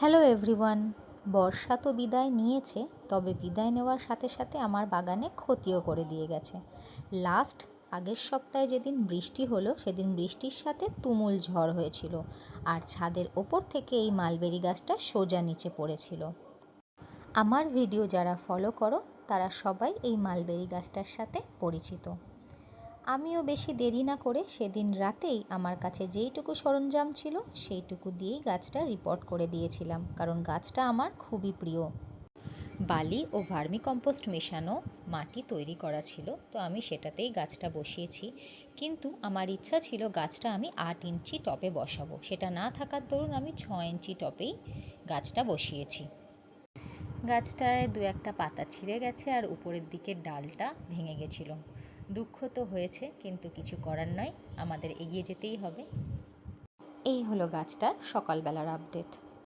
Hello everyone. বর্ষা তো বিদায় নিয়েছে, তবে বিদায় নেওয়ার সাথে সাথে আমার বাগানে ক্ষতিও করে দিয়ে গেছে। আগের সপ্তাহে যেদিন বৃষ্টি হলো, সেদিন বৃষ্টির সাথে তুমুল ঝড় হয়েছিল, আর ছাদের ওপর থেকে এই মালবেরি গাছটা সোজা নিচে পড়েছিল। আমার ভিডিও যারা ফলো করো তারা সবাই এই মালবেরি গাছটার সাথে পরিচিত। আমিও বেশি দেরি না করে সেদিন রাতেই আমার কাছে যেইটুকু সরঞ্জাম ছিল সেইটুকু দিয়েই গাছটা রিপোর্ট করে দিয়েছিলাম, কারণ গাছটা আমার খুবই প্রিয়। বালি ও ভার্মি কম্পোস্ট মেশানো মাটি তৈরি করা ছিল, তো আমি সেটাতেই গাছটা বসিয়েছি। কিন্তু আমার ইচ্ছা ছিল গাছটা আমি 8 ইঞ্চি টবে বসাবো, সেটা না থাকার দরুন আমি 6 ইঞ্চি টবেই গাছটা বসিয়েছি। গাছটায় দু একটা পাতা ছিঁড়ে গেছে আর উপরের দিকের ডালটা ভেঙে গেছিলো। দুঃখ তো হয়েছে, কিন্তু কিছু করার নয়, আমাদের এগিয়ে যেতেই হবে। এই হলো গাছটার সকালবেলার আপডেট।